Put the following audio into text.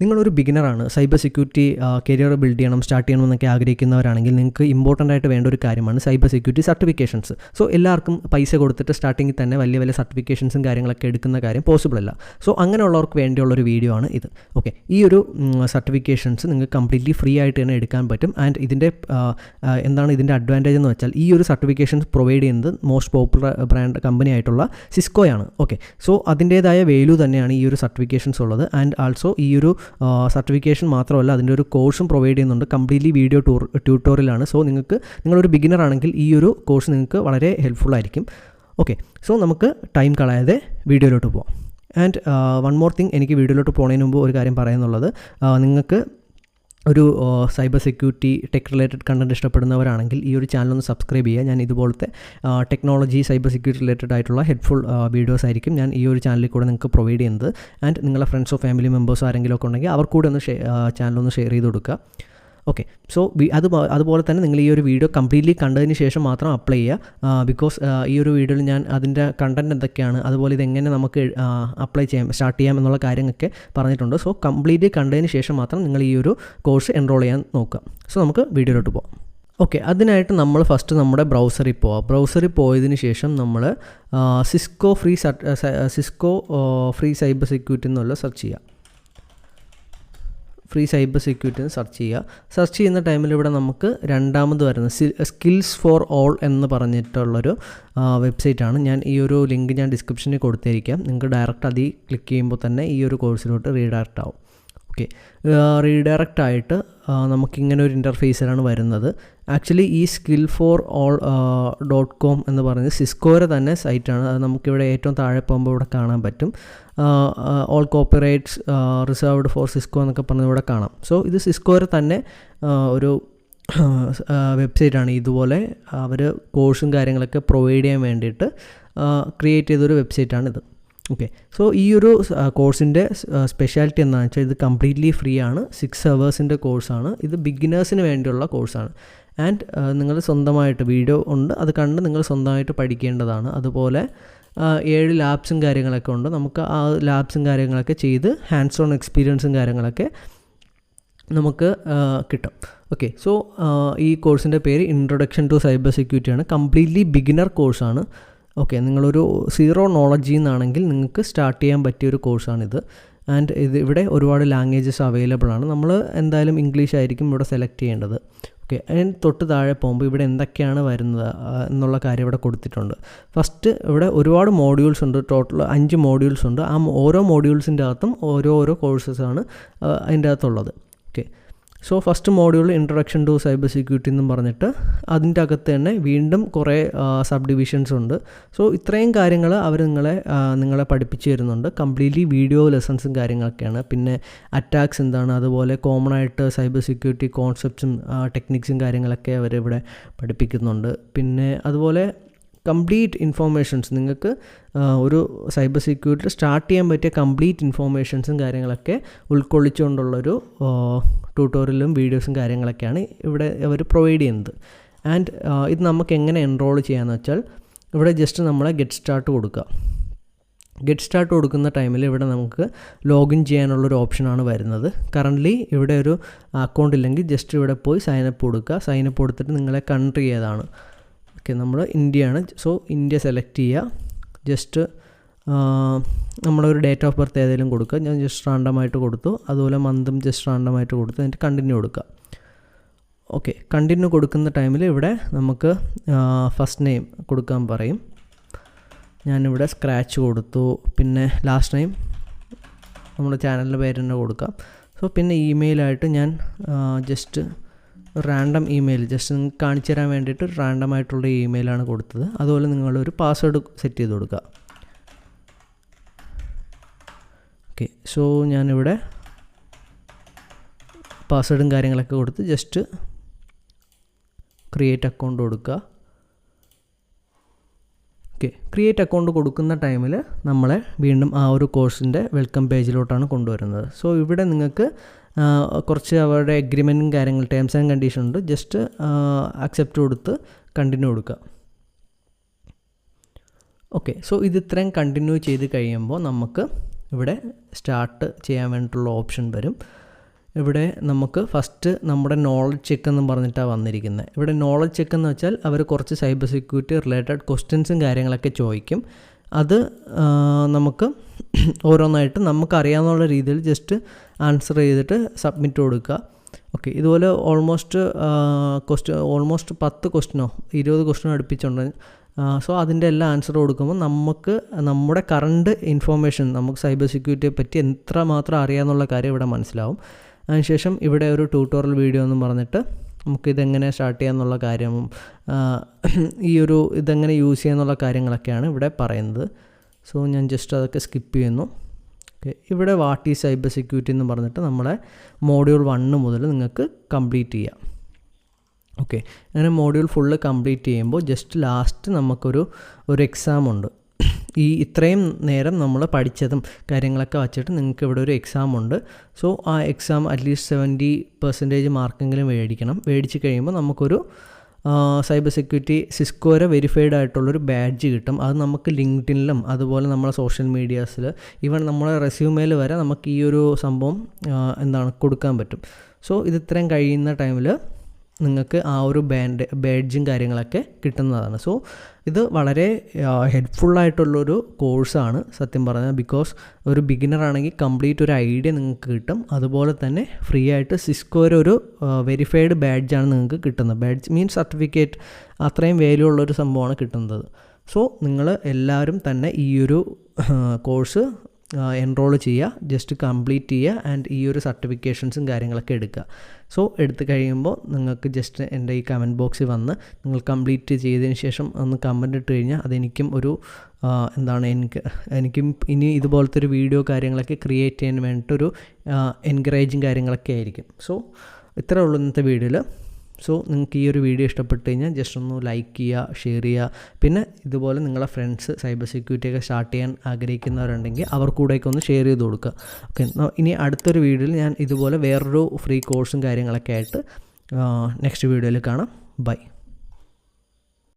നിങ്ങളൊരു ബിഗിനറാണ്, cyber security career build ചെയ്യണം, start ചെയ്യണമെന്നൊക്കെ ആഗ്രഹിക്കുന്നവരാണെങ്കിൽ നിങ്ങൾക്ക് ഇമ്പോർട്ടൻ്റ് ആയിട്ട് വേണ്ട ഒരു കാര്യമാണ് സൈബർ സെക്യൂരിറ്റി സർട്ടിഫിക്കേഷൻസ്. സോ എല്ലാവർക്കും പൈസ കൊടുത്തിട്ട് സ്റ്റാർട്ടിങ്ങിൽ തന്നെ വലിയ വലിയ സർട്ടിഫിക്കേഷൻസും കാര്യങ്ങളൊക്കെ എടുക്കുന്ന കാര്യം പോസിബിൾ അല്ല. സോ അങ്ങനെയുള്ളവർക്ക് വേണ്ടിയുള്ളൊരു വീഡിയോ ആണ് ഇത്. ഓക്കെ, ഈ ഒരു സർട്ടിഫിക്കേഷൻസ് നിങ്ങൾക്ക് കംപ്ലീറ്റ്ലി ഫ്രീ ആയിട്ട് തന്നെ എടുക്കാൻ പറ്റും. ആൻഡ് ഇതിൻ്റെ എന്താണ് ഇതിൻ്റെ അഡ്വാൻറ്റേജ് എന്ന് വെച്ചാൽ ഈ ഒരു സർട്ടിഫിക്കേഷൻസ് പ്രൊവൈഡ് ചെയ്യുന്നത് മോസ്റ്റ് പോപ്പുലർ ബ്രാൻഡ് കമ്പനി ആയിട്ടുള്ള സിസ്കോയാണ്. ഓക്കെ, സോ അതിൻ്റേതായ വാല്യൂ തന്നെയാണ് ഈ ഒരു സർട്ടിഫിക്കേഷൻസ് ഉള്ളത്. ആൻഡ് ആൾസോ ഈ ഒരു സർട്ടിഫിക്കേഷൻ മാത്രമല്ല, അതിൻ്റെ ഒരു കോഴ്സും പ്രൊവൈഡ് ചെയ്യുന്നുണ്ട്. കംപ്ലീറ്റ്ലി വീഡിയോ ട്യൂട്ടോറിയലാണ്. സോ നിങ്ങളൊരു ബിഗിനർ ആണെങ്കിൽ ഈ ഒരു കോഴ്സ് നിങ്ങൾക്ക് വളരെ ഹെൽപ്ഫുൾ ആയിരിക്കും. ഓക്കെ, സോ നമുക്ക് ടൈം കളയാതെ വീഡിയോയിലോട്ട് പോകാം. ആൻഡ് വൺ മോർ തിങ്, എനിക്ക് വീഡിയോയിലോട്ട് പോകുന്നതിന് മുമ്പ് ഒരു കാര്യം പറയാനുള്ളത്, നിങ്ങൾക്ക് ഒരു cyber security tech related content ഇഷ്ടപ്പെടുന്നവരാണെങ്കിൽ ഈ ഒരു ചാനലൊന്ന് സബ്സ്ക്രൈബ് ചെയ്യുക. ഞാൻ ഇതുപോലത്തെ ടെക്നോളജി, സൈബർ സെക്യൂരിറ്റി റിലേറ്റഡ് ആയിട്ടുള്ള ഹെൽപ്ഫുൾ വീഡിയോസ് ആയിരിക്കും ഞാൻ ഈ ഒരു ചാനലിൽ കൂടെ നിങ്ങൾക്ക് പ്രൊവൈഡ് ചെയ്യുന്നത്. ആൻഡ് നിങ്ങളുടെ ഫ്രണ്ട്സോ ഫാമിലി മെമ്പേഴ്സോ ആരെങ്കിലും ഒക്കെ ഉണ്ടെങ്കിൽ അവർ കൂടെ ഒന്ന് ചാനലൊന്ന് ഷെയർ ചെയ്ത് കൊടുക്കുക. ഓക്കെ, സോ അതുപോലെ തന്നെ നിങ്ങൾ ഈ ഒരു വീഡിയോ കംപ്ലീറ്റ്ലി കണ്ടതിന് ശേഷം മാത്രം അപ്ലൈ ചെയ്യുക. ബിക്കോസ് ഈ ഒരു വീഡിയോയിൽ ഞാൻ അതിൻ്റെ കണ്ടൻറ്റ് എന്തൊക്കെയാണ്, അതുപോലെ ഇതെങ്ങനെ നമുക്ക് അപ്ലൈ ചെയ്യാം, സ്റ്റാർട്ട് ചെയ്യാം എന്നുള്ള കാര്യങ്ങളൊക്കെ പറഞ്ഞിട്ടുണ്ട്. സോ കംപ്ലീറ്റ്ലി കണ്ടതിന് ശേഷം മാത്രം നിങ്ങൾ ഈ ഒരു കോഴ്സ് എൻറോൾ ചെയ്യാൻ നോക്കുക. സോ നമുക്ക് വീഡിയോയിലോട്ട് പോകാം. ഓക്കെ, അതിനായിട്ട് നമ്മൾ ഫസ്റ്റ് നമ്മുടെ ബ്രൗസറിൽ പോവാം. ബ്രൗസറിൽ പോയതിന് ശേഷം നമ്മൾ സിസ്കോ ഫ്രീ സൈബർ സെക്യൂരിറ്റി എന്നുള്ള സെർച്ച് ചെയ്യുക. ഫ്രീ സൈബർ സെക്യൂരിറ്റി എന്ന് സെർച്ച് ചെയ്യുക. സെർച്ച് ചെയ്യുന്ന ടൈമിൽ ഇവിടെ നമുക്ക് രണ്ടാമത് വരുന്ന സ്കിൽസ് ഫോർ ഓൾ എന്ന് പറഞ്ഞിട്ടുള്ളൊരു വെബ്സൈറ്റാണ്. ഞാൻ ഈ ഒരു ലിങ്ക് ഞാൻ ഡിസ്ക്രിപ്ഷനിൽ കൊടുത്തിരിക്കാം. നിങ്ങൾക്ക് ഡയറക്റ്റ് അതിൽ ക്ലിക്ക് ചെയ്യുമ്പോൾ തന്നെ ഈ ഒരു കോഴ്സിലോട്ട് റീഡയറക്റ്റ് ആവും. ഓക്കെ, റീഡയറക്റ്റ് ആയിട്ട് നമുക്കിങ്ങനെ ഒരു ഇൻ്റർഫേസിലാണ് വരുന്നത്. ആക്ച്വലി ഈ skill4all.com എന്ന് പറയുന്നത് സിസ്കോയുടെ തന്നെ സൈറ്റാണ്. അത് നമുക്കിവിടെ ഏറ്റവും താഴെ പോകുമ്പോൾ ഇവിടെ കാണാൻ പറ്റും. All copyrights reserved for Cisco എന്നൊക്കെ പറഞ്ഞ് ഇവിടെ കാണാം. സോ ഇത് സിസ്കോയുടെ തന്നെ ഒരു വെബ്സൈറ്റാണ്. ഇതുപോലെ അവർ കോഴ്സും കാര്യങ്ങളൊക്കെ പ്രൊവൈഡ് ചെയ്യാൻ വേണ്ടിയിട്ട് ക്രിയേറ്റ് ചെയ്തൊരു വെബ്സൈറ്റാണിത്. ഓക്കെ, സോ ഈ ഒരു കോഴ്സിൻ്റെ സ്പെഷ്യാലിറ്റി എന്താണെന്ന് വെച്ചാൽ ഇത് കംപ്ലീറ്റ്ലി ഫ്രീ ആണ്. 6 hours കോഴ്സാണ്. ഇത് ബിഗിനേഴ്സിന് വേണ്ടിയുള്ള കോഴ്സാണ്. ആൻഡ് നിങ്ങൾ സ്വന്തമായിട്ട് വീഡിയോ ഉണ്ട്, അത് കണ്ട് നിങ്ങൾ സ്വന്തമായിട്ട് പഠിക്കേണ്ടതാണ്. അതുപോലെ 7 ലാബ്സും കാര്യങ്ങളൊക്കെ ഉണ്ട്. നമുക്ക് ആ ലാബ്സും കാര്യങ്ങളൊക്കെ ചെയ്ത് ഹാൻഡ്സ് ഓൺ എക്സ്പീരിയൻസും കാര്യങ്ങളൊക്കെ നമുക്ക് കിട്ടും. ഓക്കെ, സോ ഈ കോഴ്സിൻ്റെ പേര് ഇൻട്രൊഡക്ഷൻ ടു സൈബർ സെക്യൂരിറ്റിയാണ്. കംപ്ലീറ്റ്ലി ബിഗിനർ കോഴ്സാണ്. ഓക്കെ, നിങ്ങളൊരു സീറോ നോളജിൽ നിന്നാണെങ്കിൽ നിങ്ങൾക്ക് സ്റ്റാർട്ട് ചെയ്യാൻ പറ്റിയൊരു കോഴ്സാണിത്. ആൻഡ് ഇവിടെ ഒരുപാട് ലാംഗ്വേജസ് അവൈലബിൾ ആണ്. നമ്മൾ എന്തായാലും ഇംഗ്ലീഷ് ആയിരിക്കും ഇവിടെ സെലക്ട് ചെയ്യേണ്ടത്. ഓക്കെ, അതിന് തൊട്ട് താഴെ പോകുമ്പോൾ ഇവിടെ എന്തൊക്കെയാണ് വരുന്നത് എന്നുള്ള കാര്യം ഇവിടെ കൊടുത്തിട്ടുണ്ട്. ഫസ്റ്റ് ഇവിടെ ഒരുപാട് മോഡ്യൂൾസ് ഉണ്ട്. ടോട്ടൽ 5 മോഡ്യൂൾസ് ഉണ്ട്. ആ ഓരോ മോഡ്യൂൾസിൻ്റെ അകത്തും ഓരോ കോഴ്സസാണ് അതിൻ്റെ അകത്തുള്ളത്. Okay, so first module introduction to cyber security എന്നും പറഞ്ഞിട്ട് അതിൻ്റെ അകത്ത് തന്നെ വീണ്ടും കുറേ സബ് ഡിവിഷൻസ് ഉണ്ട്. സോ ഇത്രയും കാര്യങ്ങൾ അവർ നിങ്ങളെ പഠിപ്പിച്ച് തരുന്നുണ്ട്. കംപ്ലീറ്റ്ലി വീഡിയോ ലെസൺസും കാര്യങ്ങളൊക്കെയാണ്. പിന്നെ അറ്റാക്സ് എന്താണ്, അതുപോലെ കോമൺ ആയിട്ട് സൈബർ സെക്യൂരിറ്റി കോൺസെപ്റ്റ്സും ടെക്നിക്സും കാര്യങ്ങളൊക്കെ അവരിവിടെ പഠിപ്പിക്കുന്നുണ്ട്. പിന്നെ അതുപോലെ കംപ്ലീറ്റ് ഇൻഫോർമേഷൻസ് നിങ്ങൾക്ക് ഒരു സൈബർ സെക്യൂരിറ്റി സ്റ്റാർട്ട് ചെയ്യാൻ പറ്റിയ കംപ്ലീറ്റ് ഇൻഫോർമേഷൻസും കാര്യങ്ങളൊക്കെ ഉൾക്കൊള്ളിച്ചുകൊണ്ടുള്ളൊരു ട്യൂട്ടോറിയലും വീഡിയോസും കാര്യങ്ങളൊക്കെയാണ് ഇവിടെ അവർ പ്രൊവൈഡ് ചെയ്യുന്നത്. ആൻഡ് ഇത് നമുക്ക് എങ്ങനെ എൻറോൾ ചെയ്യാമെന്ന് വെച്ചാൽ ഇവിടെ ജസ്റ്റ് നമ്മളെ ഗെറ്റ് സ്റ്റാർട്ട് കൊടുക്കുക. ഗെറ്റ് സ്റ്റാർട്ട് കൊടുക്കുന്ന ടൈമിൽ ഇവിടെ നമുക്ക് ലോഗിൻ ചെയ്യാനുള്ളൊരു ഓപ്ഷനാണ് വരുന്നത്. കറൻ്റ്ലി ഇവിടെ ഒരു അക്കൗണ്ട് ഇല്ലെങ്കിൽ ജസ്റ്റ് ഇവിടെ പോയി സൈനപ്പ് കൊടുക്കുക. സൈനപ്പ് കൊടുത്തിട്ട് നിങ്ങളെ കൺട്രി ഏതാണ്, ഓക്കെ നമ്മൾ ഇന്ത്യയാണ്. സോ ഇന്ത്യ സെലക്ട് ചെയ്യുക. ജസ്റ്റ് നമ്മളൊരു ഡേറ്റ് ഓഫ് ബർത്ത് ഏതെങ്കിലും കൊടുക്കുക. ഞാൻ ജസ്റ്റ് റാൻഡമായിട്ട് കൊടുത്തു. അതുപോലെ മന്തും ജസ്റ്റ് റാൻഡമായിട്ട് കൊടുത്തു. എന്നിട്ട് കണ്ടിന്യൂ കൊടുക്കുക. ഓക്കെ, കണ്ടിന്യൂ കൊടുക്കുന്ന ടൈമിൽ ഇവിടെ നമുക്ക് ഫസ്റ്റ് നെയിം കൊടുക്കാൻ പറയും. ഞാനിവിടെ സ്ക്രാച്ച് കൊടുത്തു. പിന്നെ ലാസ്റ്റ് നെയിം നമ്മുടെ ചാനലിൻ്റെ പേര് തന്നെ കൊടുക്കാം. സോ പിന്നെ ഇമെയിലായിട്ട് ഞാൻ ജസ്റ്റ് റാൻഡം ഇമെയിൽ ജസ്റ്റ് നിങ്ങൾക്ക് കാണിച്ചു തരാൻ വേണ്ടിയിട്ട് റാൻഡമായിട്ടുള്ള ഇമെയിലാണ് കൊടുത്തത്. അതുപോലെ നിങ്ങളൊരു പാസ്വേഡ് സെറ്റ് ചെയ്ത് കൊടുക്കുക. ഓക്കെ, സോ ഞാനിവിടെ പാസ്വേഡും കാര്യങ്ങളൊക്കെ കൊടുത്ത് ജസ്റ്റ് ക്രിയേറ്റ് അക്കൗണ്ട് കൊടുക്കുക. ഓക്കെ, ക്രിയേറ്റ് അക്കൗണ്ട് കൊടുക്കുന്ന ടൈമിൽ നമ്മളെ വീണ്ടും ആ ഒരു കോഴ്സിൻ്റെ വെൽക്കം പേജിലോട്ടാണ് കൊണ്ടുവരുന്നത്. സോ ഇവിടെ നിങ്ങൾക്ക് കുറച്ച് അവരുടെ എഗ്രിമെൻറ്റും കാര്യങ്ങൾ ടേംസ് ആൻഡ് കണ്ടീഷൻ ഉണ്ട്. ജസ്റ്റ് അക്സെപ്റ്റ് കൊടുത്ത് കണ്ടിന്യൂ കൊടുക്കുക. ഓക്കെ, സോ ഇത് ഇത്രയും കണ്ടിന്യൂ ചെയ്ത് കഴിയുമ്പോൾ നമുക്ക് ഇവിടെ സ്റ്റാർട്ട് ചെയ്യാൻ വേണ്ടിയിട്ടുള്ള ഓപ്ഷൻ വരും. ഇവിടെ നമുക്ക് ഫസ്റ്റ് നമ്മുടെ നോളജ് ചെക്ക് എന്ന് പറഞ്ഞിട്ടാണ് വന്നിരിക്കുന്നത്. ഇവിടെ നോളജ് ചെക്ക് എന്ന് വെച്ചാൽ അവർ കുറച്ച് സൈബർ സെക്യൂരിറ്റി റിലേറ്റഡ് ക്വസ്റ്റ്യൻസും കാര്യങ്ങളൊക്കെ ചോദിക്കും. അത് നമുക്ക് ഓരോന്നായിട്ട് നമുക്കറിയാവുന്ന രീതിയിൽ ജസ്റ്റ് ആൻസർ ചെയ്തിട്ട് സബ്മിറ്റ് കൊടുക്കുക. ഓക്കെ, ഇതുപോലെ ഓൾമോസ്റ്റ് 10 ക്വസ്റ്റ്യനോ 20 ക്വസ്റ്റ്യനോ അടുപ്പിച്ചുണ്ട്. സോ അതിൻ്റെ എല്ലാ ആൻസർ കൊടുക്കുമ്പോൾ നമുക്ക് നമ്മുടെ കറണ്ട് ഇൻഫോർമേഷൻ നമുക്ക് സൈബർ സെക്യൂരിറ്റിയെ പറ്റി എത്രമാത്രം അറിയാമെന്നുള്ള കാര്യം ഇവിടെ മനസ്സിലാവും. അതിനുശേഷം ഇവിടെ ഒരു ട്യൂട്ടോറിയൽ വീഡിയോ എന്നും പറഞ്ഞിട്ട് നമുക്കിതെങ്ങനെ സ്റ്റാർട്ട് ചെയ്യാമെന്നുള്ള കാര്യവും ഇതെങ്ങനെ യൂസ് ചെയ്യാമെന്നുള്ള കാര്യങ്ങളൊക്കെയാണ് ഇവിടെ പറയുന്നത്. സോ ഞാൻ ജസ്റ്റ് അതൊക്കെ സ്കിപ്പ് ചെയ്യുന്നു. ഓക്കെ, ഇവിടെ വാട്ട് ഈസ് സൈബർ സെക്യൂരിറ്റി എന്ന് പറഞ്ഞിട്ട് നമ്മളെ മോഡ്യൂൾ 1 മുതൽ നിങ്ങൾക്ക് കംപ്ലീറ്റ് ചെയ്യാം. ഓക്കെ, അങ്ങനെ മോഡ്യൂൾ ഫുള്ള് കംപ്ലീറ്റ് ചെയ്യുമ്പോൾ ജസ്റ്റ് ലാസ്റ്റ് നമുക്കൊരു എക്സാം ഉണ്ട്. ഇത്രയും നേരം നമ്മൾ പഠിച്ചതും കാര്യങ്ങളൊക്കെ വച്ചിട്ട് നിങ്ങൾക്ക് ഇവിടെ ഒരു എക്സാം ഉണ്ട്. സോ ആ എക്സാം അറ്റ്ലീസ്റ്റ് 70% മാർക്കെങ്കിലും മേടിച്ച് കഴിയുമ്പോൾ നമുക്കൊരു സൈബർ സെക്യൂരിറ്റി സിസ്കോയുടെ വെരിഫൈഡ് ആയിട്ടുള്ളൊരു ബാഡ്ജ് കിട്ടും. അത് നമുക്ക് ലിങ്ക്ഡിനിലും അതുപോലെ നമ്മളെ സോഷ്യൽ മീഡിയാസിൽ ഈവൻ നമ്മളെ റെസ്യൂമേൽ വരെ നമുക്ക് ഈ ഒരു സംഭവം കൊടുക്കാൻ പറ്റും. സോ ഇത് ഇത്രയും കഴിയുന്ന ടൈമിൽ നിങ്ങൾക്ക് ആ ഒരു ബാഡ്ജും കാര്യങ്ങളൊക്കെ കിട്ടുന്നതാണ്. സോ ഇത് വളരെ ഹെൽപ്ഫുള്ളായിട്ടുള്ളൊരു കോഴ്സാണ് സത്യം പറഞ്ഞാൽ. ബിക്കോസ് ഒരു ബിഗിനർ ആണെങ്കിൽ കംപ്ലീറ്റ് ഒരു ഐഡിയ നിങ്ങൾക്ക് കിട്ടും. അതുപോലെ തന്നെ ഫ്രീ ആയിട്ട് സിസ്കോയുടെ ഒരു വെരിഫൈഡ് ബാഡ്ജാണ് നിങ്ങൾക്ക് കിട്ടുന്നത്. ബാഡ്ജ് മീൻസ് സർട്ടിഫിക്കറ്റ്, അത്രയും വാല്യൂ ഉള്ളൊരു സംഭവമാണ് കിട്ടുന്നത്. സോ നിങ്ങൾ എല്ലാവരും തന്നെ ഈ ഒരു കോഴ്സ് എൻറോൾ ചെയ്യുക, ജസ്റ്റ് കംപ്ലീറ്റ് ചെയ്യുക ആൻഡ് ഈ ഒരു സർട്ടിഫിക്കേഷൻസും കാര്യങ്ങളൊക്കെ എടുക്കുക. സോ എടുത്തു കഴിയുമ്പോൾ നിങ്ങൾക്ക് ജസ്റ്റ് എൻ്റെ ഈ കമൻറ്റ് ബോക്സിൽ വന്ന് നിങ്ങൾ കംപ്ലീറ്റ് ചെയ്തതിന് ശേഷം ഒന്ന് കമൻറ്റ് ഇട്ട് കഴിഞ്ഞാൽ അതെനിക്കും എനിക്കും ഇനി ഇതുപോലത്തെ ഒരു വീഡിയോ കാര്യങ്ങളൊക്കെ ക്രിയേറ്റ് ചെയ്യാൻ വേണ്ടിയിട്ടൊരു എൻകറേജിങ് കാര്യങ്ങളൊക്കെ ആയിരിക്കും. സോ ഇത്രേ ഉള്ളൂ ഇന്നത്തെ വീഡിയോയിൽ. സോ നിങ്ങൾക്ക് ഈ ഒരു വീഡിയോ ഇഷ്ടപ്പെട്ട് കഴിഞ്ഞാൽ ജസ്റ്റ് ഒന്ന് ലൈക്ക് ചെയ്യുക, ഷെയർ ചെയ്യുക. പിന്നെ ഇതുപോലെ നിങ്ങളെ ഫ്രണ്ട്സ് സൈബർ സെക്യൂരിറ്റിയൊക്കെ സ്റ്റാർട്ട് ചെയ്യാൻ ആഗ്രഹിക്കുന്നവരുണ്ടെങ്കിൽ അവർക്കൂടെയൊക്കെ ഒന്ന് ഷെയർ ചെയ്ത് കൊടുക്കുക. ഓക്കെ, ഇനി അടുത്തൊരു വീഡിയോയിൽ ഞാൻ ഇതുപോലെ വേറൊരു ഫ്രീ കോഴ്സും കാര്യങ്ങളൊക്കെ ആയിട്ട് നെക്സ്റ്റ് വീഡിയോയിൽ കാണാം. ബൈ.